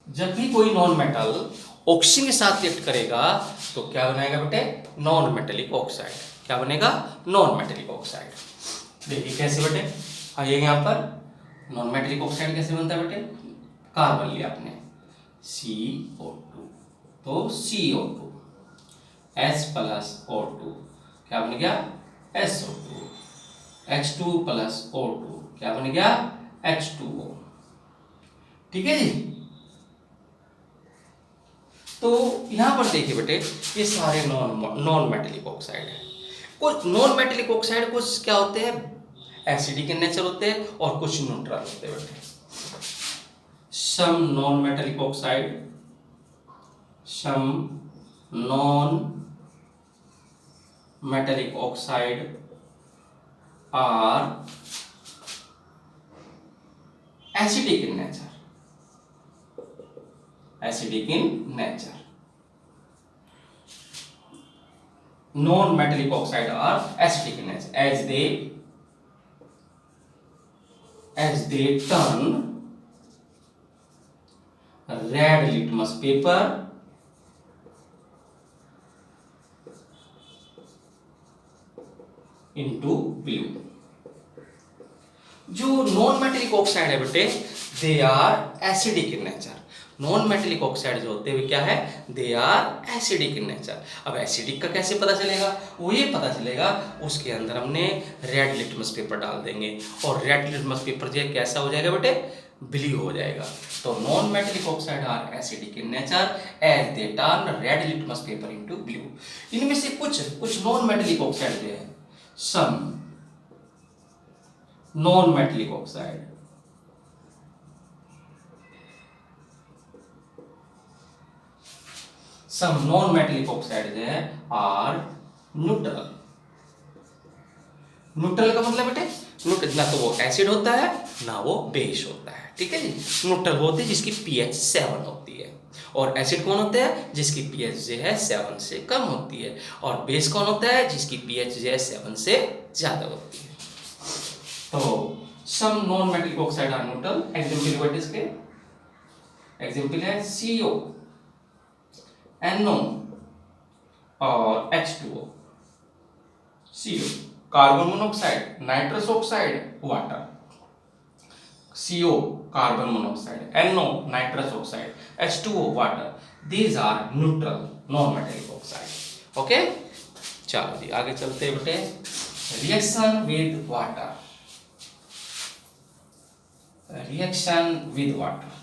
जब भी कोई नॉन मेटल ऑक्सीजन के साथ रिएक्ट करेगा तो क्या बनाएगा बेटे, नॉन मेटेलिक ऑक्साइड। क्या बनेगा, नॉन मेटेलिक ऑक्साइड। देखिए कैसे बेटे, आइए यहाँ पर नॉन मेटेलिक ऑक्साइड कैसे बनता है बेटे, कार्बन लिया आपने CO2, तो CO2 H प्लस O2 क्या बन गया, SO2, H2 प्लस O2 क्या बन गया, H2O। ठीक है जी। तो यहां पर देखिए बेटे, ये सारे नॉन मेटेलिक ऑक्साइड है। कुछ नॉन मेटेलिक ऑक्साइड कुछ क्या होते हैं, एसिडिक इन नेचर होते हैं और कुछ न्यूट्रल होते हैं बेटे। Some non metallic oxide, some non metallic oxide are acidic in nature, acidic in nature. Non-metallic oxide are acidic in nature as they turn red litmus paper into blue। जो non metallic oxide है बेटे, they are acidic in nature. Non metallic oxide जो होते हैं वे क्या है, they are acidic in nature. अब एसिडिक का कैसे पता चलेगा, वो ये पता चलेगा उसके अंदर हमने रेड लिटमस पेपर डाल देंगे और रेड लिटमस पेपर जो कैसा हो जाएगा बेटे, ब्लू हो जाएगा। तो non metallic oxide are acidic in nature as they turn red litmus paper into blue. इनमें से कुछ नॉन मेटेलिक ऑक्साइड जो है, some non metallic oxide some non-metallic oxide जो है आर न्यूट्रल। न्यूट्रल का मतलब बेटे, न्यूट्रल ना तो वो एसिड होता है ना वो बेस होता है। ठीक है जी। न्यूट्रल होते हैं जिसकी pH 7 होती है, और एसिड कौन होता है जिसकी pH जो है 7 से कम होती है, और बेस कौन होता है जिसकी pH जो है 7 से ज्यादा होती है। तो some non metallic oxide are neutral. Example what इसके, एग्जांपल है CO, NO और H2O, CO carbon monoxide, nitrous oxide, water. CO carbon monoxide, NO nitrous oxide, H2O water. These are neutral non metallic oxide. Okay, चलो जी आगे चलते हैं बेटे। Reaction with water, reaction with water.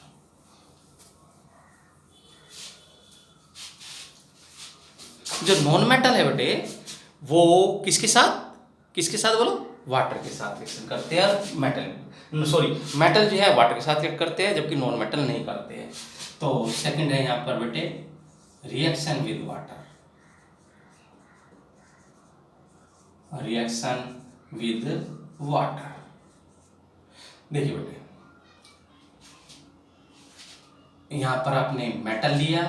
जो non metal है बेटे वो किसके साथ बोलो, वाटर के साथ रिएक्शन करते हैं। मेटल जो है वाटर के साथ रिएक्ट करते हैं, जबकि नॉन मेटल नहीं करते हैं। तो सेकंड है यहां पर बेटे reaction with water, reaction with water. देखिए बेटे, यहां पर आपने मेटल लिया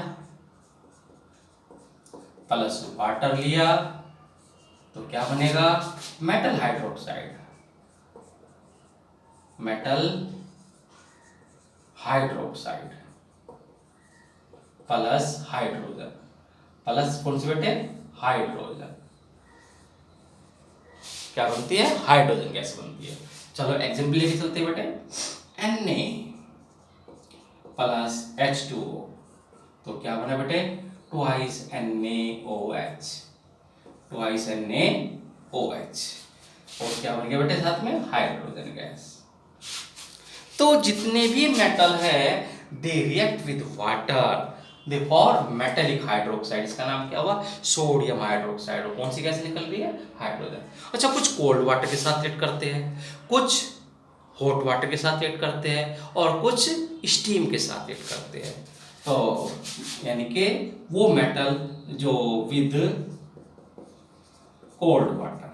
प्लस वाटर लिया तो क्या बनेगा, metal hydroxide, metal hydroxide plus hydrogen, plus कौन सी बेटे, हाइड्रोजन। क्या बनती है, हाइड्रोजन गैस बनती है। चलो एग्जांपल लेके चलते हैं बेटे। Na प्लस H2O तो क्या बना बेटे, ट्वाइस NaOH, ट्वाइस NaOH, और क्या बन गया बेटे साथ में, हाइड्रोजन गैस। तो जितने भी मेटल है दे react with water, they form metallic hydroxide. इसका नाम क्या हुआ, सोडियम हाइड्रोक्साइड। और कौन सी गैस निकल रही है, हाइड्रोजन। अच्छा, कुछ कोल्ड वाटर के साथ रिएक्ट करते हैं, कुछ हॉट वाटर के साथ रिएक्ट करते हैं, और कुछ स्टीम के साथ रिएक्ट करते हैं। तो यानी कि वो मेटल जो विद कोल्ड वाटर,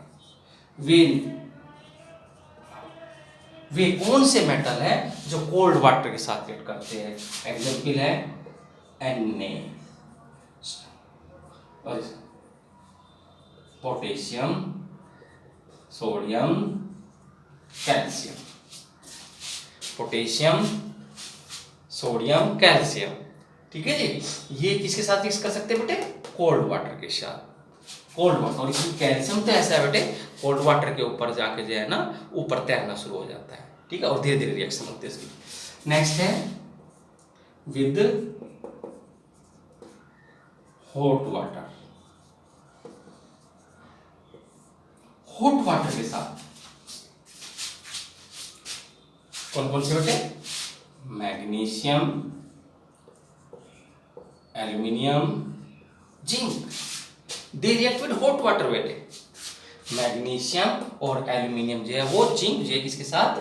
वे कौन से मेटल है जो कोल्ड वाटर के साथ रिएक्ट करते हैं। एग्जांपल है Na, potassium, sodium, calcium. Potassium, sodium calcium, ठीक है जी। ये किसके साथ मिक्स कर सकते हैं बेटे? कोल्ड वाटर के साथ। कोल्ड वाटर, और इसमें कैल्शियम तो ऐसा है बेटे, कोल्ड वाटर के ऊपर जाके जो है ना ऊपर तैरना शुरू हो जाता है, ठीक है, और धीरे धीरे रिएक्शन होती है इसकी। नेक्स्ट है with hot water. Hot water के साथ कौन कौन से बेटे? Magnesium, aluminium, zinc, they react with hot water बेटे। मैग्नीशियम और एल्यूमिनियम जो है वो जिंक जो है किसके साथ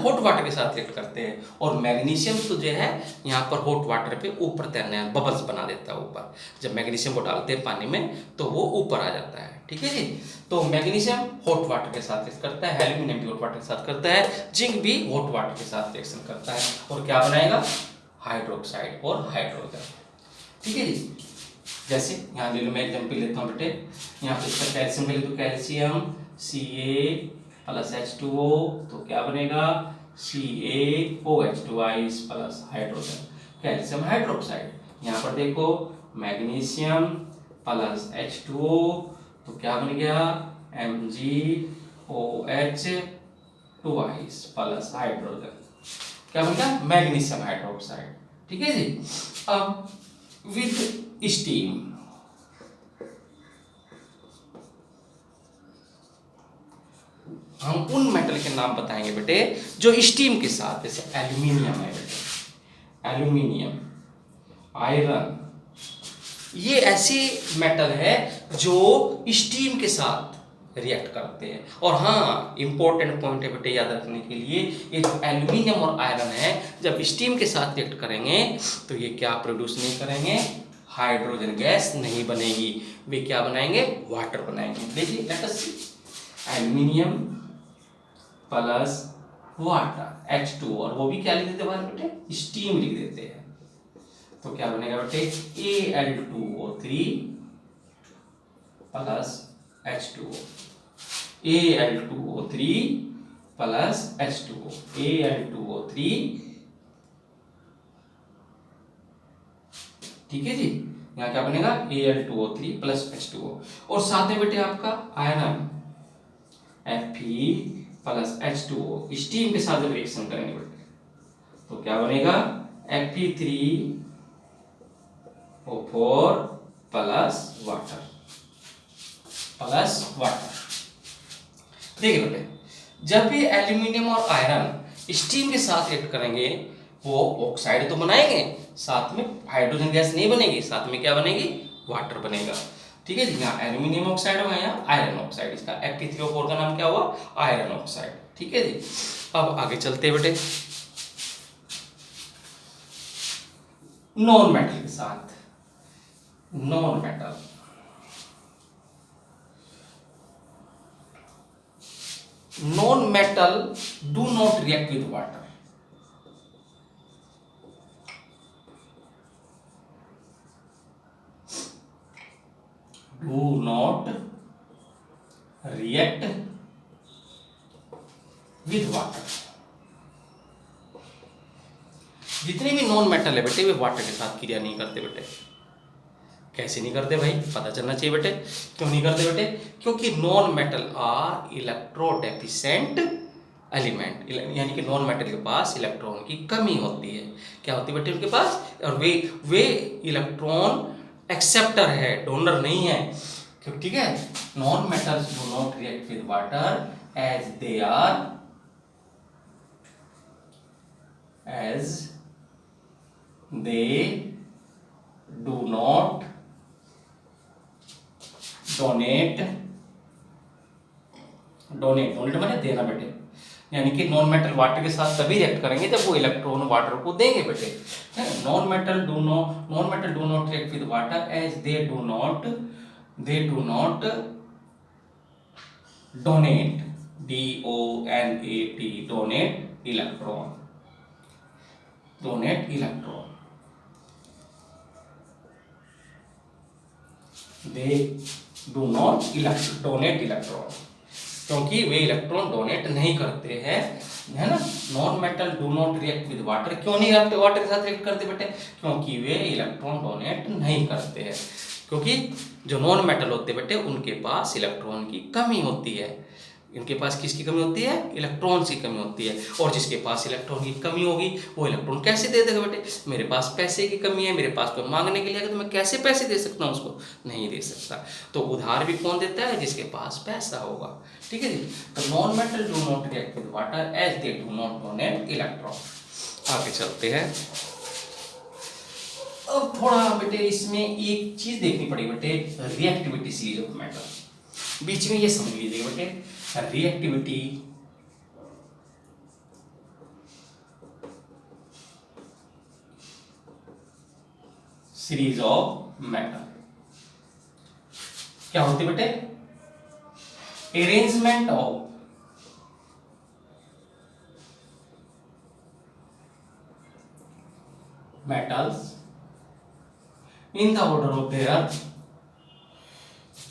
हॉट वाटर के साथ रिएक्ट करते हैं। और मैग्नीशियम तो जो है यहाँ पर हॉट वाटर पे ऊपर तैरने बबल्स बना देता है ऊपर। जब मैग्नीशियम को डालते हैं पानी में तो वो ऊपर आ जाता है, ठीक है जी। तो मैग्नीशियम हॉट वाटर के साथ रिएक्ट करता है, एल्यूमिनियम भी हॉट वाटर के साथ करता है, जिंक भी हॉट वाटर के साथ रिएक्शन करता है, और क्या बनाएगा? हाइड्रोक्साइड और हाइड्रोजन, ठीक है जी। जैसे यहाँ ले लो, मैं एग्जाम्पल लेता हूँ बेटे, यहाँ पे इसका कैल्शियम ले लो, कैल्शियम Ca प्लस H2O, तो क्या बनेगा? CaOH2 plus hydrogen, calcium hydroxide. यहाँ पर देखो मैग्नीशियम प्लस H2O, तो क्या बन गया? MgOH2 प्लस हाइड्रोजन, क्या बन गया? मैग्नीशियम हाइड्रोक्साइड, ठीक है जी। अब विद स्टीम, हम उन मेटल के नाम बताएंगे बेटे जो स्टीम के साथ, जैसे एल्यूमिनियम है बेटे, एल्यूमिनियम, आयरन, ये ऐसे मेटल है जो स्टीम के साथ रिएक्ट करते हैं। और हाँ, इंपॉर्टेंट पॉइंट है बेटे याद रखने के लिए, ये जो एल्यूमिनियम और आयरन है जब स्टीम के साथ रिएक्ट करेंगे तो ये क्या प्रोड्यूस नहीं करेंगे? हाइड्रोजन गैस नहीं बनेगी, वे क्या बनाएंगे? वाटर बनाएंगे। देखिए लेट अस सी, एल्यूमिनियम प्लस वाटर H2, और वो भी क्या लिख देते हैं बेटे? स्टीम लिख देते हैं। तो क्या बनेगा बेटे? Al2O3 plus H2O, Al2O3 plus H2O, Al2O3, ठीक है जी। यहाँ क्या बनेगा? Al2O3 प्लस H2O, और साथ में बेटे आपका iron Fe plus H2O, steam के साथ जब रिएक्शन करेंगे बेटे तो क्या बनेगा? Fe3O4 प्लस वाटर, देखिए बेटे, जब भी एल्यूमिनियम और आयरन स्टीम के साथ रिएक्ट करेंगे वो ऑक्साइड तो बनाएंगे, साथ में हाइड्रोजन गैस नहीं बनेगी, साथ में क्या बनेगी? वाटर बनेगा, ठीक है जी। यहाँ एल्यूमिनियम ऑक्साइड होगा, यहाँ आयरन ऑक्साइड, इसका Fe3O4 का नाम क्या हुआ? आयरन ऑक्साइड, ठीक है जी। अब आगे चलते हैं बेटे नॉन मेटल के साथ। Non metal, non metal do not react with water. Do not react with water. जितने भी नॉन मेटल है बेटे वे वाटर के साथ क्रिया नहीं करते बेटे। कैसे नहीं करते भाई? पता चलना चाहिए बेटे। क्यों नहीं करते बेटे? क्योंकि नॉन मेटल आर इलेक्ट्रोडेफिशिएंट एलिमेंट, यानी कि नॉन मेटल के पास इलेक्ट्रॉन की कमी होती है। क्या होती है बेटे उनके पास? और वे इलेक्ट्रॉन एक्सेप्टर है, डोनर नहीं है। ठीक है, non metals do not react with water as they do not donate माने देना बेटे, यानी कि नॉन मेटल वाटर के साथ तभी रिएक्ट करेंगे जब वो इलेक्ट्रॉन वाटर को देंगे बेटे। Non metal do not react with water as they do not donate, DONAT, donate electron, they do not donate electron। क्योंकि वे इलेक्ट्रॉन डोनेट नहीं करते हैं, है ना। Non metal do not react with water, क्यों नहीं वाटर के साथ रिएक्ट करते बेटे? क्योंकि वे इलेक्ट्रॉन डोनेट नहीं करते हैं, क्योंकि जो नॉन मेटल होते बेटे उनके पास इलेक्ट्रॉन की कमी होती है। इनके पास किसकी कमी होती है? इलेक्ट्रॉन्स की कमी होती है। और जिसके पास इलेक्ट्रॉन की कमी होगी वो इलेक्ट्रॉन कैसे दे देगा बेटे? मेरे पास पैसे की कमी है, मेरे पास कोई मांगने के लिए आएगा तो मैं कैसे पैसे दे सकता हूँ उसको? नहीं दे सकता। तो उधार भी कौन देता है? जिसके पास पैसा होगा। ठीक है जी। तो non metal do not react with water as they do not donate electron. आगे चलते हैं। अब थोड़ा बेटे इसमें एक चीज देखनी पड़ेगी बेटे, रिएक्टिविटी सीरीज ऑफ मेटल। बीच में ये समझ लीजिएगा बेटे, रिएक्टिविटी सीरीज ऑफ मेटल क्या होती है बेटे? Arrangement of metals in the order of their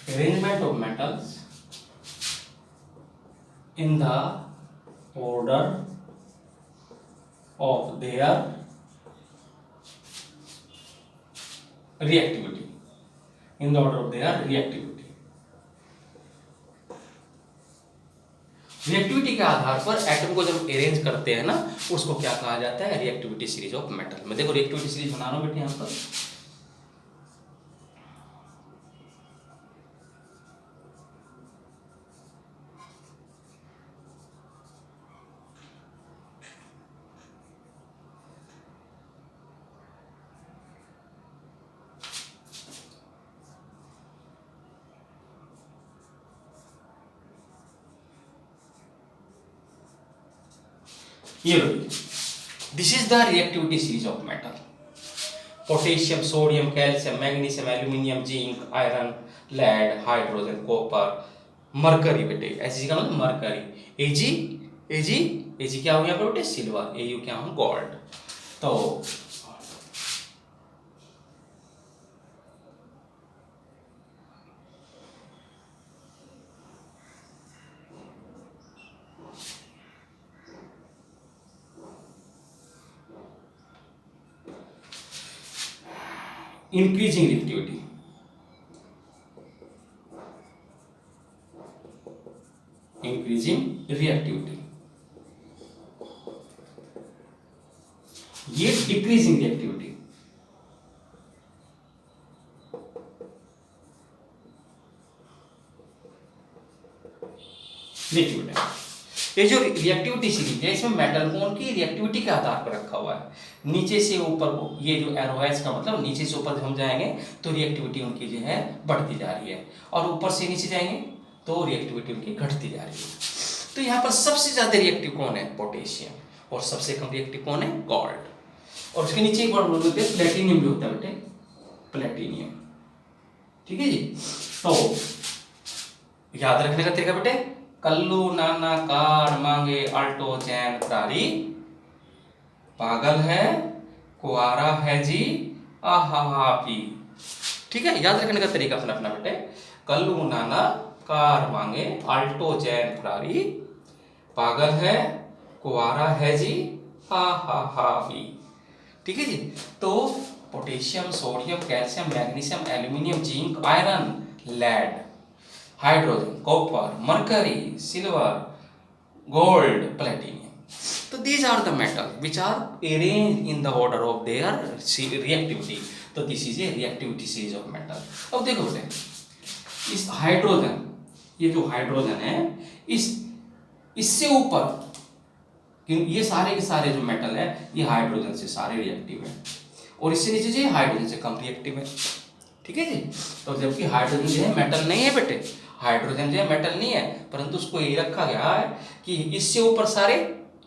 arrangement of metals in the order of their reactivity, in the order of their reactivity। Reactivity के आधार पर एटम को जब अरेंज करते हैं ना, उसको क्या कहा जाता है? Reactivity series of metal. मैं देखो रिएक्टिविटी सीरीज बना रहा हूं बेटे यहां पर। ये लो, this is the reactivity series of metal. Potassium, sodium, calcium, magnesium, aluminium, zinc, iron, lead, hydrogen, copper, mercury बेटे। ऐसी का मतलब मरकरी। एजी एजी एजी क्या हो गया बेटे? सिल्वर। एयू क्या हो? गोल्ड। तो increasing reactivity, increasing reactivity, ये decreasing reactivity। देखिए बेटा, ये जो रिएक्टिविटी सीरीज है इसमें मेटल को उनकी रिएक्टिविटी के आधार पर रखा हुआ है। नीचे से ऊपर, ये जो एरो है इसका मतलब नीचे से ऊपर हम जाएंगे तो रिएक्टिविटी उनकी जो है बढ़ती जा रही है, और ऊपर से नीचे जाएंगे तो रिएक्टिविटी उनकी घटती जा रही है। तो यहाँ पर सबसे ज्यादा रिएक्टिव कौन है? पोटेशियम। और सबसे कम रिएक्टिव कौन है? गोल्ड। और उसके नीचे एक बार बोल देते हैं प्लेटिनियम भी होता है बेटे, प्लेटिनियम। ठीक है जी। तो याद रखने का तरीका बेटे, कल्लू नाना कार मांगे अल्टो चैन फरारी, पागल है कुआरा है जी आहा पी। ठीक है, याद रखने का तरीका अपना अपना बेटे। कल्लू नाना कार मांगे अल्टो चैन फरारी, पागल है कुआरा है जी आहा पी। ठीक है जी। तो potassium, sodium, calcium, magnesium, aluminium, zinc, iron, lead, hydrogen, copper, mercury, silver, gold, platinum. तो these are the metal which are arranged in the order of their reactivity। तो this is a reactivity series of metal। अब देखो बेटे, इस hydrogen, ये जो hydrogen है, इससे ऊपर ये सारे के सारे जो मेटल है ये हाइड्रोजन से सारे रिएक्टिव है, और इससे नीचे जो हाइड्रोजन से कम रिएक्टिव है। ठीक है जी। तो जबकि हाइड्रोजन जो है मेटल नहीं है बेटे, हाइड्रोजन जो है मेटल नहीं है, परंतु उसको ये रखा गया है कि इससे ऊपर सारे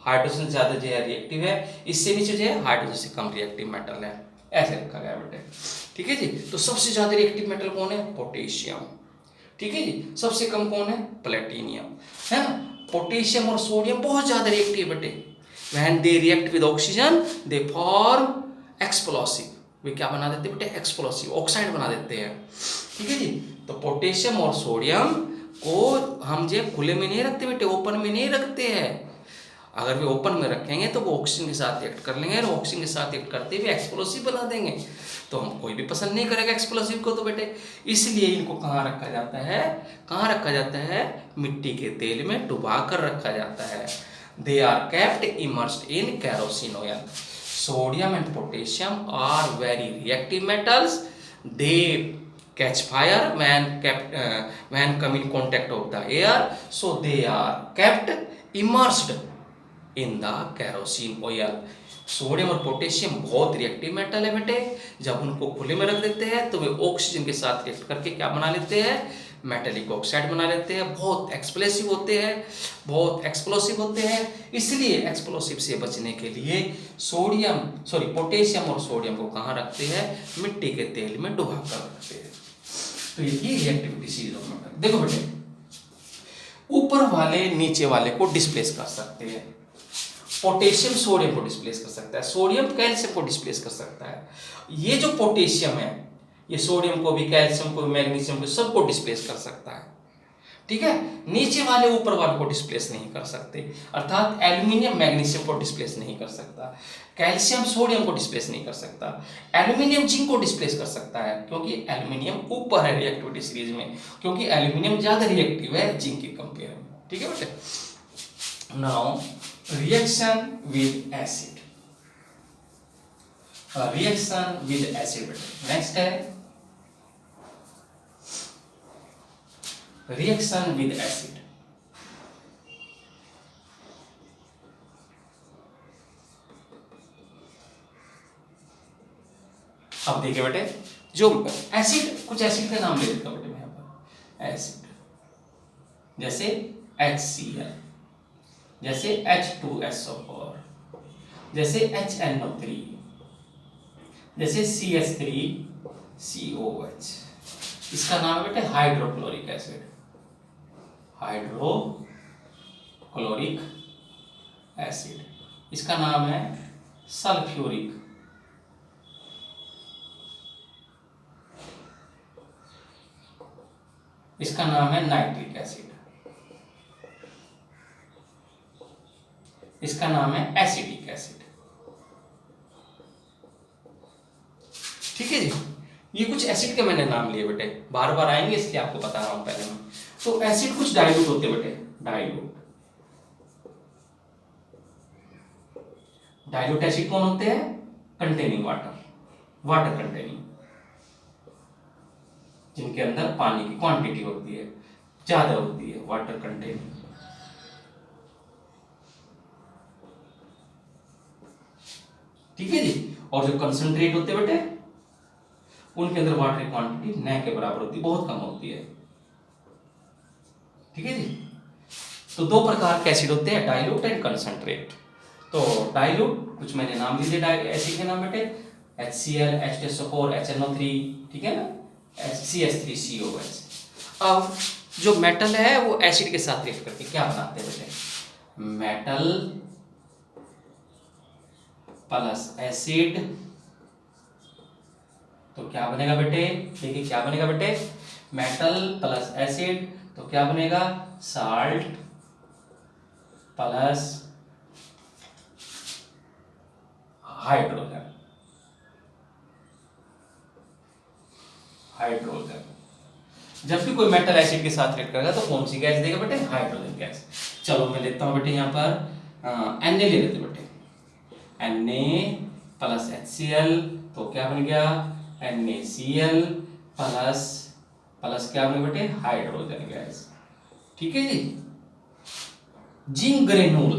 हाइड्रोजन से ज्यादा जो है रिएक्टिव है, इससे नीचे जो है हाइड्रोजन से कम रिएक्टिव मेटल है, ऐसे रखा गया बेटे। ठीक है जी। तो सबसे ज्यादा रिएक्टिव मेटल कौन है? पोटेशियम। ठीक है जी। सबसे कम कौन है? प्लेटिनियम, है ना। पोटेशियम और सोडियम बहुत ज्यादा रिएक्टिव बेटे। When they react with oxygen they form explosive. वे क्या बना देते बेटे? एक्सप्लोसिव, ऑक्साइड बना देते हैं। ठीक है जी। तो पोटेशियम और सोडियम को हम जो खुले में नहीं रखते बेटे, ओपन में नहीं रखते हैं। अगर वे ओपन में रखेंगे तो वो ऑक्सीजन के साथ एक्ट कर लेंगे, और ऑक्सीजन के साथ एक्ट करते हुए एक्सप्लोसिव बना देंगे। तो हम कोई भी पसंद नहीं करेगा एक्सप्लोसिव को तो बेटे, इसलिए इनको कहाँ रखा जाता है, कहाँ रखा जाता है, मिट्टी के तेल में डुबा कर रखा जाता है। They are kept immersed in kerosene oil. Sodium and potassium are very reactive metals. They catch fire when come in contact of the air, so they are kept immersed in the kerosene oil। Sodium और potassium बहुत reactive metal है बेटे, जब उनको खुले में रख देते हैं तो वे ऑक्सीजन के साथ रिएक्ट करके क्या बना लेते हैं, मेटेलिक ऑक्साइड बना लेते हैं। बहुत एक्सप्लोसिव होते हैं, बहुत एक्सप्लोसिव होते हैं। इसलिए एक्सप्लोसिव से बचने के लिए पोटेशियम और सोडियम को कहाँ रखते हैं, मिट्टी के तेल में डुबा कर रखते हैं। तो ये रिएक्टिविटी सीरीज ऑफ मेटल। देखो बेटे, ऊपर वाले नीचे वाले को डिस्प्लेस कर सकते हैं। पोटेशियम सोडियम को डिस्प्लेस कर सकता है, सोडियम कैल्शियम को डिस्प्लेस कर सकता है। ये जो पोटेशियम है ये सोडियम को भी, कैल्शियम को भी, मैग्नीशियम को, सबको डिस्प्लेस कर सकता है। ठीक है, नीचे वाले ऊपर वाले को डिस्प्लेस नहीं कर सकते, अर्थात एल्यूमिनियम मैग्नीशियम को डिस्प्लेस नहीं कर सकता, कैल्शियम सोडियम को डिस्प्लेस नहीं कर सकता, एल्यूमिनियम जिंक को डिस्प्लेस कर सकता है, क्योंकि एल्यूमिनियम ऊपर है रिएक्टिविटी सीरीज में, क्योंकि एल्यूमिनियम ज्यादा रिएक्टिव है जिंक के कंपेयर में। ठीक है बेटे। Now reaction with acid, reaction with acid बेटे नेक्स्ट है रिएक्शन विद एसिड। अब देखिए बेटे, जो एसिड, कुछ एसिड के नाम ले लेता हूं बेटे मैं यहाँ पर। एसिड जैसे HCl, जैसे H2SO4, जैसे HNO3, जैसे CH3COH। इसका नाम है बेटे हाइड्रोक्लोरिक एसिड, हाइड्रोक्लोरिक एसिड। इसका नाम है सल्फ्यूरिक, इसका नाम है नाइट्रिक एसिड, इसका नाम है एसिडिक एसिड। ठीक है जी, ये कुछ एसिड के मैंने नाम लिए बेटे, बार बार आएंगे इसलिए आपको बता रहा हूं पहले में। तो एसिड कुछ डाइल्यूट होते बेटे, डाइल्यूट एसिड कौन होते हैं, कंटेनिंग वाटर कंटेनिंग, जिनके अंदर पानी की क्वांटिटी होती है, ज्यादा होती है, वाटर कंटेनिंग। ठीक है जी। और जो कंसंट्रेट होते हैं बेटे, उनके अंदर वाटर की क्वांटिटी न के बराबर होती है, बहुत कम होती है। ठीक है जी। तो दो प्रकार के एसिड होते हैं, डाइल्यूट एंड कंसंट्रेट। तो डाइल्यूट कुछ मैंने नाम दिए एसिड के नाम बेटे, HCl, H2SO4, HNO3, ठीक है ना, CH3COH। अब जो मेटल है वो एसिड के साथ रिएक्ट करके क्या बनाते हैं बेटे, मेटल प्लस एसिड, तो क्या बनेगा बेटे, देखिए क्या बनेगा बेटे, मेटल प्लस एसिड तो क्या बनेगा, साल्ट प्लस हाइड्रोजन, जब भी कोई मेटल एसिड के साथ रिएक्ट करेगा तो कौन सी गैस देगा बेटे, हाइड्रोजन गैस। चलो मैं लेता हूं बेटे यहाँ पर Na ले लेते बेटे, Na प्लस HCl तो क्या बन गया, NaCl प्लस क्या बने बेटे, हाइड्रोजन गैस। ठीक है जी। जिंक ग्रेन्यूल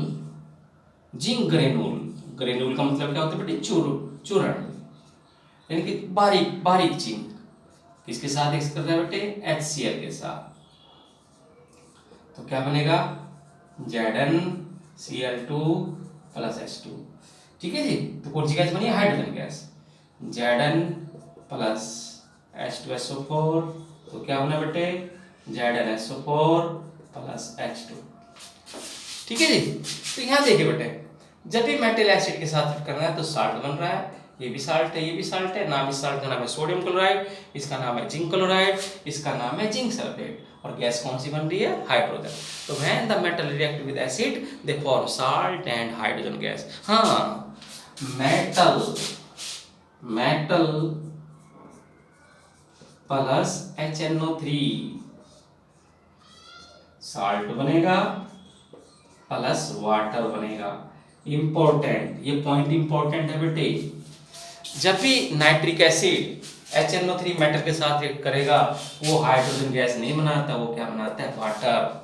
का मतलब क्या होता है बेटे, चूर्ण, यानी कि बारीक जिंक। किसके साथ एक्स कर रहा है बेटे, HCl के साथ, तो क्या बनेगा, ZnCl2 प्लस H2। ठीक है जी। तो कौन सी गैस बनी, hydrogen gas. Zn plus H2SO4 तो क्या बना बेटे, ZnSO4 प्लस H2। ठीक है जी। तो यहां देखिए बेटे, जब भी मेटल एसिड के साथ करना है तो साल्ट बन रहा है, ये भी साल्ट है, ये भी साल्ट है। नाम इस साल्ट का नाम है सोडियम क्लोराइड, इसका नाम है जिंक क्लोराइड, इसका नाम है जिंक सल्फेट। और गैस कौन सी बन रही है? हाइड्रोजन। तो when the metal react with acid they form salt and hydrogen gas. हाँ, मेटल प्लस HNO3 साल्ट बनेगा प्लस वाटर बनेगा। इंपॉर्टेंट, ये पॉइंट इंपॉर्टेंट है बेटे। जब भी नाइट्रिक एसिड HNO3 मेटल के साथ रिएक्ट करेगा वो हाइड्रोजन गैस नहीं बनाता, वो क्या बनाता है? वाटर।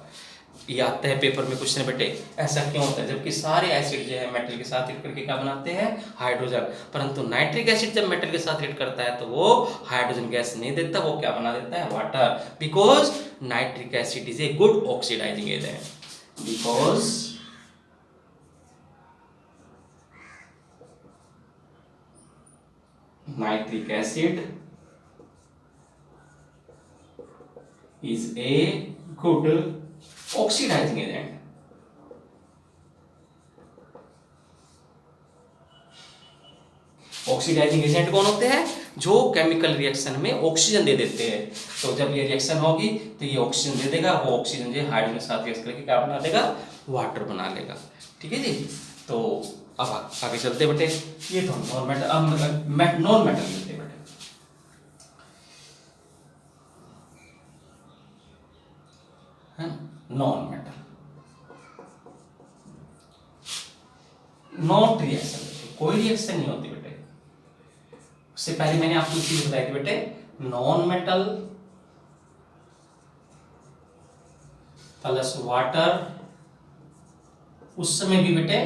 ये आता है पेपर में क्वेश्चन बेटे। ऐसा क्यों होता है? जबकि सारे एसिड जो है मेटल के साथ रिएक्ट करके क्या बनाते हैं? हाइड्रोजन। परंतु नाइट्रिक एसिड जब मेटल के साथ रिएक्ट करता है तो वो हाइड्रोजन गैस नहीं देता, वो क्या बना देता है? Water. Because nitric acid is a good oxidizing agent. Because nitric acid is a good oxidizing agent। Oxidizing agent कौन होते हैं? जो केमिकल रिएक्शन में ऑक्सीजन दे देते हैं। तो जब ये रिएक्शन होगी तो ये ऑक्सीजन दे देगा, वो ऑक्सीजन जो हाइड्रोजन के साथ रिएक्ट करके क्या बना देगा? वाटर बना लेगा। ठीक है जी। तो अब आगे चलते बेटे। ये तो नॉन मेटल, अब नॉन मेटल लेते हैं बेटे। है नॉन मेटल, नॉट रिएक्शन, कोई रिएक्शन नहीं होती बेटे। उससे पहले मैंने आपको चीज बताई थी बेटे, नॉन मेटल प्लस वाटर, उस समय भी बेटे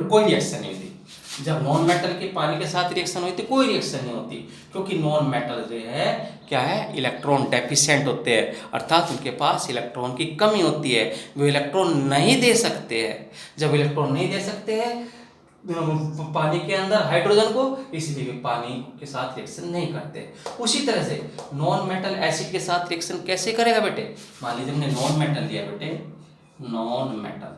कोई रिएक्शन नहीं होती। जब नॉन मेटल के पानी के साथ रिएक्शन होती कोई रिएक्शन नहीं होती, क्योंकि नॉन मेटल जो है क्या है? इलेक्ट्रॉन डेफिशिएंट होते हैं, अर्थात उनके पास इलेक्ट्रॉन की कमी होती है, वो इलेक्ट्रॉन नहीं दे सकते हैं। जब इलेक्ट्रॉन नहीं दे सकते हैं पानी के अंदर हाइड्रोजन को, इसलिए पानी के साथ रिएक्शन नहीं करते। उसी तरह से नॉन मेटल एसिड के साथ रिएक्शन कैसे करेगा बेटे? मान लीजिए हमने नॉन मेटल लिया बेटे, नॉन मेटल,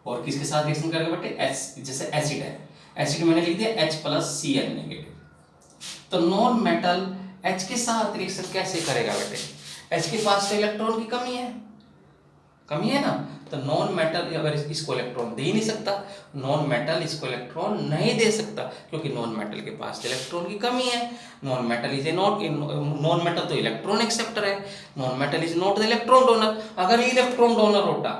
और किसके साथ रिएक्शन करेगा बेटे? एच, जैसे एसिड है, एसिड मैंने लिख दिया H+Cl नेगेटिव। तो नॉन मेटल H के साथ रिएक्शन कैसे करेगा बेटे? H के पास तो इलेक्ट्रॉन की कमी है ना, तो नॉन मेटल अगर इसको इलेक्ट्रॉन दे ही नहीं सकता, नॉन मेटल इसको इलेक्ट्रॉन नहीं दे सकता, क्योंकि नॉन मेटल के पास इलेक्ट्रॉन की कमी है। Non metal is a not, non metal तो इलेक्ट्रॉन एक्सेप्टर है, non metal is not the electron donor. अगर ये इलेक्ट्रॉन डोनर होता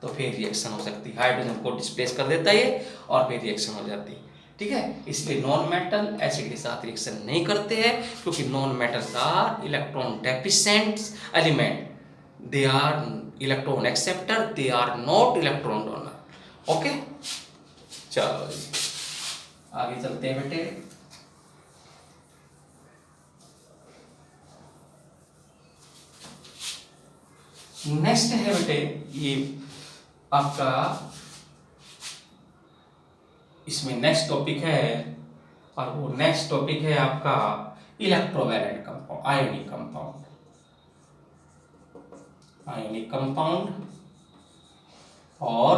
तो फिर रिएक्शन हो सकती, हाइड्रोजन को डिस्प्लेस कर देता ये और फिर रिएक्शन हो जाती। ठीक है, इसलिए नॉन मेटल एसिड के साथ रिएक्शन नहीं करते हैं, क्योंकि non metals are electron deficient element, they are electron acceptor, they are not electron donor। Okay, चलो जी आगे चलते हैं बेटे। नेक्स्ट है बेटे, ये आपका इसमें नेक्स्ट टॉपिक है, और वो नेक्स्ट टॉपिक है आपका electrovalent compound, ionic compound. Ionic compound और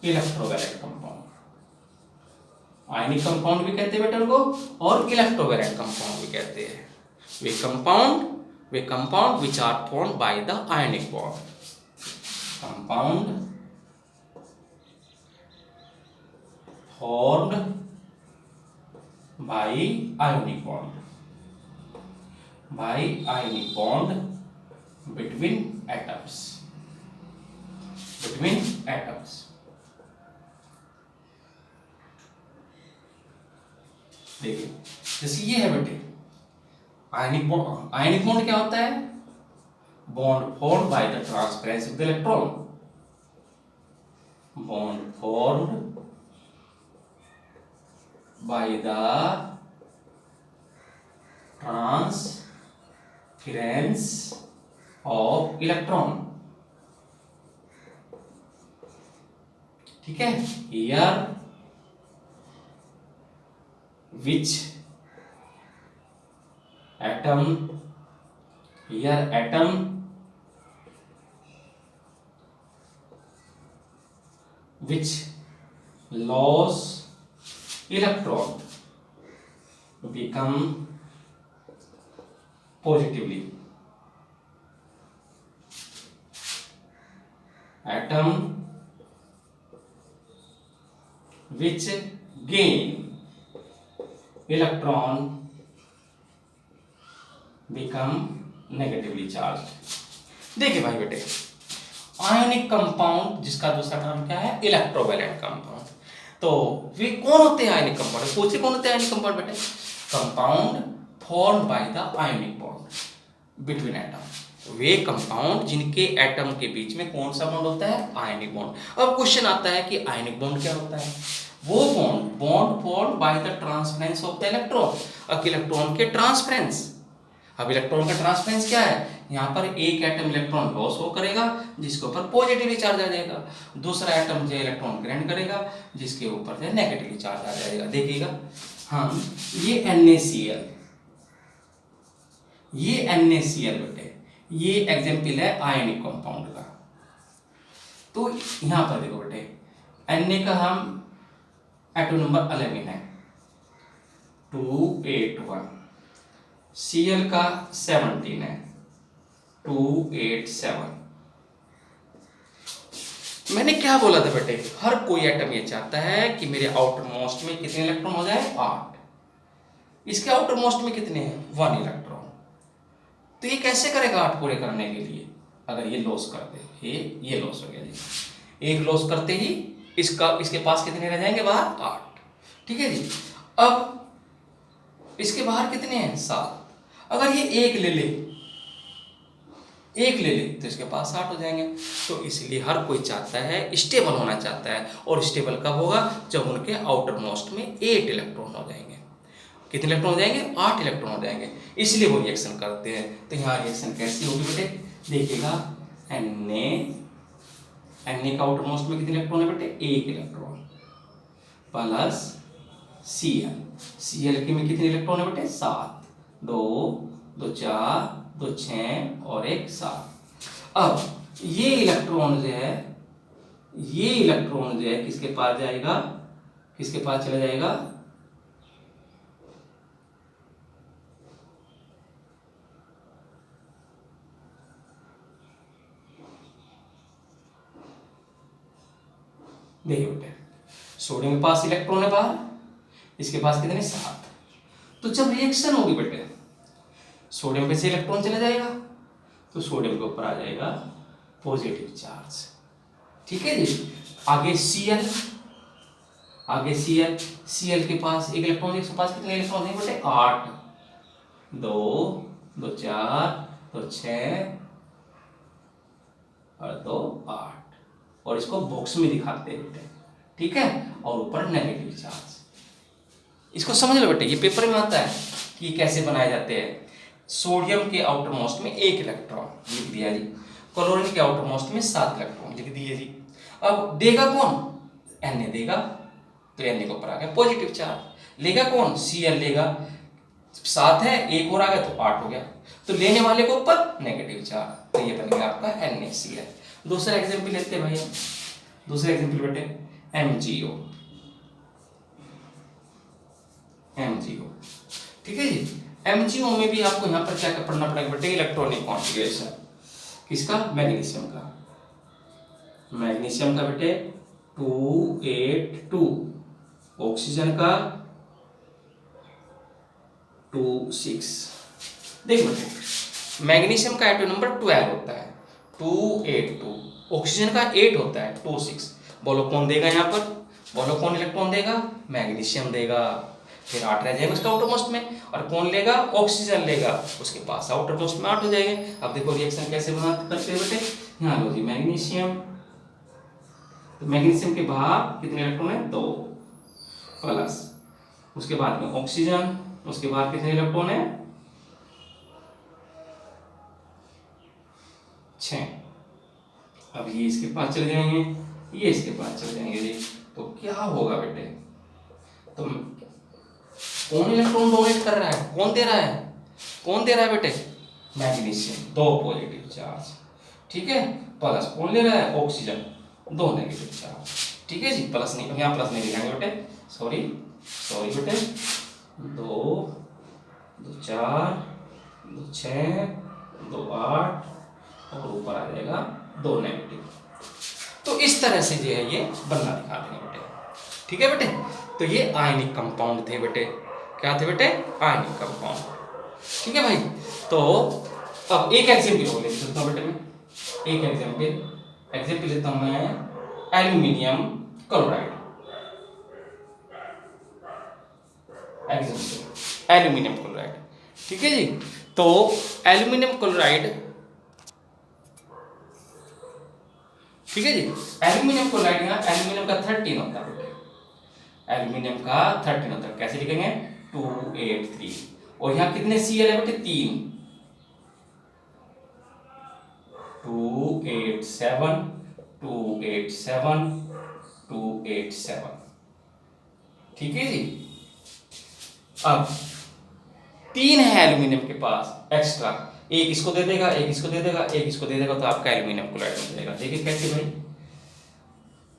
इलेक्ट्रोवैलेंट कंपाउंड। आयोनिक कंपाउंड भी कहते हैं बेटा उनको, और इलेक्ट्रोवैलेंट कंपाउंड भी कहते हैं। वे compound which are formed by the ionic bond. Compound formed by ionic bond, by ionic bond between atoms, between atoms। देखिए जैसे ये है बेटे आयनिक बॉन्ड क्या होता है? Bond formed by the transference of the electron, bond formed by the transference of electron। ठीक है, here which atom, here atom which loss electron become positively. Atom which gain electron become negatively charged. देखिए भाई बेटे, ionic compound जिसका दूसरा नाम क्या है, इलेक्ट्रोवैलेंट कंपाउंड। तो वे कौन होते हैं आयनिक कंपाउंड? पूछे कौन होते हैं आयनिक कंपाउंड बेटे? Compound formed by the ionic bond between atom. Way compound जिनके एटम के बीच में कौन सा बॉन्ड होता है? Ionic bond. अब क्वेश्चन आता है कि आयनिक बॉन्ड क्या होता है? वो bond formed by the transference of the electron. अब इलेक्ट्रॉन के ट्रांसफरेंस, अब इलेक्ट्रॉन का ट्रांसफरेंस क्या है? यहाँ पर एक एटम इलेक्ट्रॉन लॉस हो करेगा जिसके ऊपर पॉजिटिवली चार्ज आ जाएगा, दूसरा एटम जो इलेक्ट्रॉन ग्रेन करेगा जिसके ऊपर जो नेगेटिवली चार्ज आ जाएगा। देखिएगा, हाँ ये NaCl, ये NaCl बेटे, ये एग्जाम्पल है आयनिक कंपाउंड का। तो यहां पर देखो बेटे, Na का हम एटम नंबर 11 है 281, Cl का 17 है 287। मैंने क्या बोला था बेटे? हर कोई एटम ये चाहता है कि मेरे आउटर मोस्ट में कितने इलेक्ट्रॉन हो जाए? 8। इसके आउटर मोस्ट में कितने हैं? 1 इलेक्ट्रॉन। तो ये कैसे करेगा 8 पूरे करने के लिए? अगर ये लॉस कर दे, ये लॉस हो गया जी, एक लॉस करते ही इसके पास कितने रह जाएंगे बाहर? 8। ठीक है जी। अब इसके बाहर कितने हैं? 7। अगर ये एक ले ले तो इसके पास 8 हो जाएंगे। तो इसलिए हर कोई चाहता है, स्टेबल होना चाहता है, और स्टेबल कब होगा? जब उनके आउटर मोस्ट में 8 इलेक्ट्रॉन हो जाएंगे। कितने इलेक्ट्रॉन हो जाएंगे? 8 इलेक्ट्रॉन हो जाएंगे। इसलिए वो रिएक्शन करते हैं। तो यहाँ रिएक्शन कैसी होगी बेटे? देखिएगा, Na का आउटर मोस्ट में कितने इलेक्ट्रॉन है बेटे? 1 इलेक्ट्रॉन प्लस Cl के में कितने इलेक्ट्रॉन है बेटे? 7। 2 2 4 2 6 और 1 7। अब ये इलेक्ट्रॉन जो है किसके पास जाएगा? किसके पास चला जाएगा? देखिए बेटे, सोडियम के पास इलेक्ट्रॉन है बाहर, इसके पास कितने? 7। तो जब रिएक्शन होगी बेटे, सोडियम पे से इलेक्ट्रॉन चला जाएगा तो सोडियम के ऊपर आ जाएगा पॉजिटिव चार्ज। ठीक है जी। आगे Cl के पास एक इलेक्ट्रॉन, इसके पास कितने इलेक्ट्रॉन है बेटे? 8। 2 2 4 2 6 और 2 8। और इसको बॉक्स में दिखाते हैं बेटे, ठीक है। और ऊपर नेगेटिव चार्ज। इसको समझ लो बेटे, ये पेपर में आता है कि कैसे बनाए जाते हैं। सोडियम के आउटर मोस्ट में 1 इलेक्ट्रॉन लिख दिया जी, क्लोरीन के आउटर मोस्ट में 7 इलेक्ट्रॉन लिख दिए जी। अब देगा कौन? Na देगा, तो Na के ऊपर आ गया पॉजिटिव चार्ज। लेगा कौन? Cl लेगा, 7 है, 1 और आ गया तो 8 हो गया। तो लेने वाले के ऊपर नेगेटिव चार्ज। तो ये बन गया आपका NaCl। दूसरा एग्जाम्पल लेते हैं भैया, दूसरा एग्जाम्पल बेटे MgO। ठीक है जी। MgO में भी आपको यहाँ पर क्या पढ़ना पड़ेगा बेटे? Electronic configuration. किसका? मैग्नीशियम का। मैग्नीशियम का बेटे 282, ऑक्सीजन का 26। देख बेटे, मैग्नीशियम का एटम नंबर 12 होता है 282, ऑक्सीजन का 8 होता है 26। बोलो कौन देगा यहाँ पर? बोलो कौन इलेक्ट्रॉन देगा? मैग्नीशियम देगा। फिर 8 रह जाएगा उसका आउटर मोस्ट में, और कौन लेगा? ऑक्सीजन लेगा, उसके पास आउटर मोस्ट में 8 हो जाएंगे। अब देखो रिएक्शन कैसे करते हैं बेटे। यहाँ लो जी मैग्नीशियम, तो मैग्नीशियम के बाहर कितने इलेक्ट्रॉन है? 2 प्लस, उसके बाद में ऑक्सीजन, उसके बाद कितने इलेक्ट्रॉन है? 6। अब ये इसके पास चले जाएंगे, ये इसके पास चले जाएंगे जी। तो क्या होगा बेटे? तो कौन इलेक्ट्रॉन डोनेट कर रहा है? कौन दे रहा है? कौन दे रहा है बेटे? मैग्नीशियम, 2 पॉजिटिव चार्ज, ठीक है। प्लस कौन ले रहा है? ऑक्सीजन, 2 नेगेटिव चार्ज, ठीक है जी, प्लस नहीं, यहाँ प्लस नहीं लिखेंगे बेटे, सॉरी बेटे, 2 2 4 2 6 2 8 और ऊपर आ जाएगा 2 नेगेटिव। तो इस तरह से जो है ये बनना दिखा देंगे बेटे, ठीक है बेटे। तो ये आयनिक कंपाउंड थे बेटे, क्या थे बेटे, आयनिक कंपाउंड, ठीक है भाई। तो अब एक एग्जाम्पल ले लेता हूँ बेटे, मैं एक एग्जाम्पल लेता हूँ मैं, aluminium chloride. Example aluminium chloride, ठीक है जी। तो एल्यूमिनियम क्लोराइड, ठीक है जी, एल्यूमिनियम क्लोराइड, यहाँ एल्यूमिनियम का 13 होता है बेटे, एल्यूमिनियम का 13 होता है, कैसे लिखेंगे, 283, और यहाँ कितने Cl है बेटे, 3, 287 287 287, ठीक है जी। अब 3 है एल्यूमिनियम के पास एक्स्ट्रा, एक इसको दे देगा, एक इसको दे देगा, एक इसको दे देगा, तो आपका एल्यूमिनियम क्लोराइड बन जाएगा। देखिए कैसे भाई,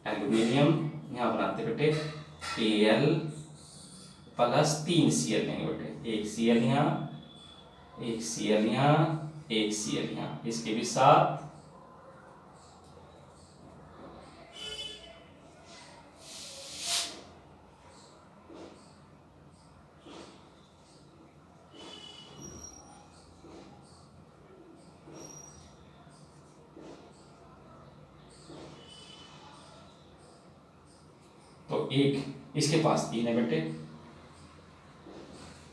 एल्यूमिनियम यहाँ बनाते बेटे, Al प्लस 3 Cl लेंगे बेटे, एक Cl यहाँ, एक Cl यहाँ, एक Cl यहाँ, इसके भी साथ, तो एक इसके पास 3 है बेटे,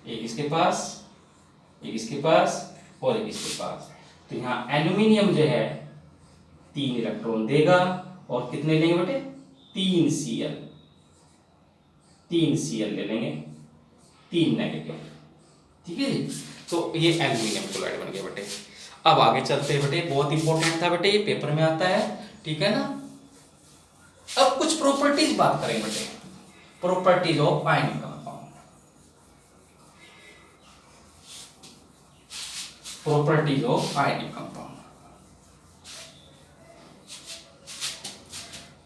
एक इसके पास, एक इसके पास और एक इसके पास। तो यहाँ एल्यूमिनियम जो है 3 इलेक्ट्रॉन देगा, और कितने लेंगे बेटे, 3 Cl ले लेंगे, 3 नेगेटिव, ठीक है जी। तो ये एल्यूमिनियम क्लोराइड बन गया बेटे। अब आगे चलते हैं बेटे, बहुत इंपॉर्टेंट था बेटे, ये पेपर में आता है, ठीक है ना। अब कुछ प्रॉपर्टीज बात करेंगे बेटे, properties of ionic compound, properties of ionic compound,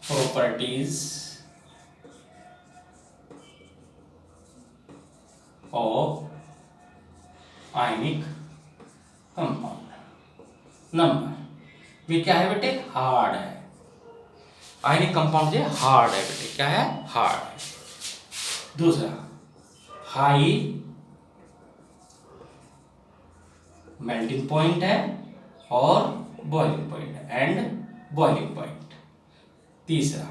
properties of ionic compound. Number ये क्या है बेटे, हार्ड है, आयनिक कंपाउंड जो हार्ड है बेटे, क्या है, हार्ड है। दूसरा, हाई मेल्टिंग पॉइंट है और बॉइलिंग पॉइंट है, एंड बॉइलिंग पॉइंट। तीसरा,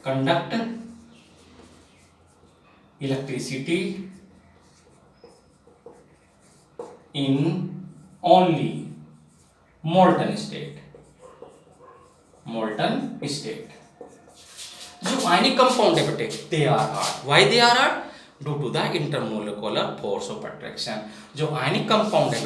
conduct electricity in only molten state, molten state. जो आयनिक कंपाउंड है बेटे, they are hard, why they are hard, due to the intermolecular force of attraction. जो ionic compound है